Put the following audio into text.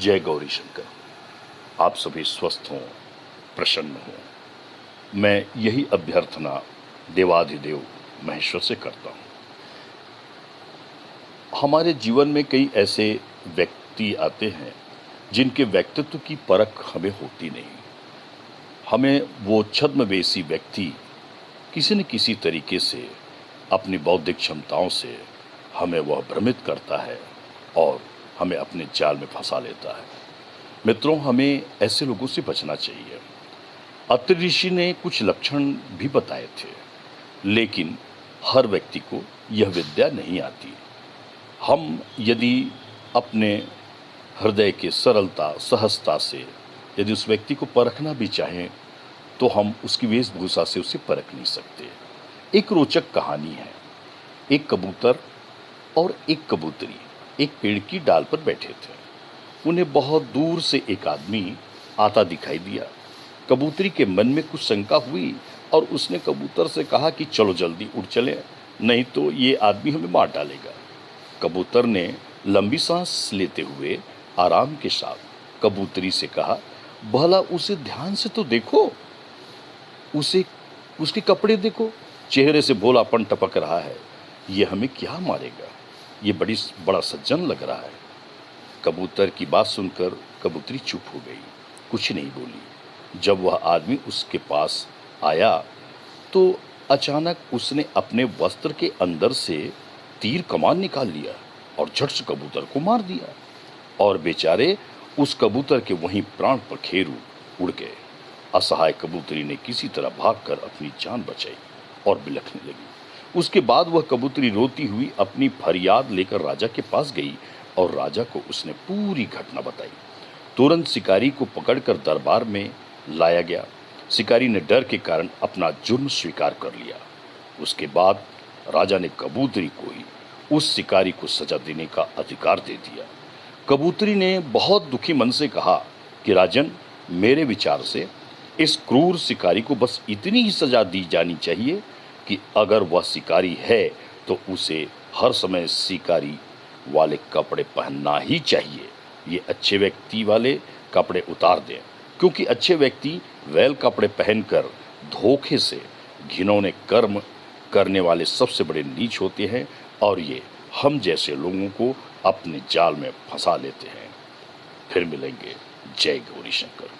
जय गौरी शंकर। आप सभी स्वस्थ हों, प्रसन्न हों, मैं यही अभ्यर्थना देवाधिदेव महेश्वर से करता हूँ। हमारे जीवन में कई ऐसे व्यक्ति आते हैं जिनके व्यक्तित्व की परख हमें होती नहीं। हमें वो छद्मवेशी व्यक्ति किसी न किसी तरीके से अपनी बौद्धिक क्षमताओं से हमें वह भ्रमित करता है और हमें अपने जाल में फंसा लेता है। मित्रों, हमें ऐसे लोगों से बचना चाहिए। अत्रि ऋषि ने कुछ लक्षण भी बताए थे, लेकिन हर व्यक्ति को यह विद्या नहीं आती। हम यदि अपने हृदय के सरलता सहजता से यदि उस व्यक्ति को परखना भी चाहें तो हम उसकी वेशभूषा से उसे परख नहीं सकते। एक रोचक कहानी है। एक कबूतर और एक कबूतरी एक पेड़ की डाल पर बैठे थे। उन्हें बहुत दूर से एक आदमी आता दिखाई दिया। कबूतरी के मन में कुछ शंका हुई और उसने कबूतर से कहा कि चलो जल्दी उड़ चले, नहीं तो ये आदमी हमें मार डालेगा। कबूतर ने लंबी सांस लेते हुए आराम के साथ कबूतरी से कहा, भला उसे ध्यान से तो देखो, उसे उसके कपड़े देखो, चेहरे से भोलापन टपक रहा है। ये हमें क्या मारेगा? ये बड़ा सज्जन लग रहा है। कबूतर की बात सुनकर कबूतरी चुप हो गई, कुछ नहीं बोली। जब वह आदमी उसके पास आया तो अचानक उसने अपने वस्त्र के अंदर से तीर कमान निकाल लिया और झट से कबूतर को मार दिया और बेचारे उस कबूतर के वहीं प्राण पखेरु उड़ गए। असहाय कबूतरी ने किसी तरह भागकर अपनी जान बचाई और बिलखने लगी। उसके बाद वह कबूतरी रोती हुई अपनी फरियाद लेकर राजा के पास गई और राजा को उसने पूरी घटना बताई। तुरंत शिकारी को पकड़कर दरबार में लाया गया। शिकारी ने डर के कारण अपना जुर्म स्वीकार कर लिया। उसके बाद राजा ने कबूतरी को ही उस शिकारी को सजा देने का अधिकार दे दिया। कबूतरी ने बहुत दुखी मन से कहा कि राजन, मेरे विचार से इस क्रूर शिकारी को बस इतनी ही सजा दी जानी चाहिए कि अगर वह शिकारी है तो उसे हर समय शिकारी वाले कपड़े पहनना ही चाहिए। ये अच्छे व्यक्ति वाले कपड़े उतार दें, क्योंकि अच्छे व्यक्ति वैल कपड़े पहनकर धोखे से घिनौने कर्म करने वाले सबसे बड़े नीच होते हैं और ये हम जैसे लोगों को अपने जाल में फंसा लेते हैं। फिर मिलेंगे। जय गौरी शंकर।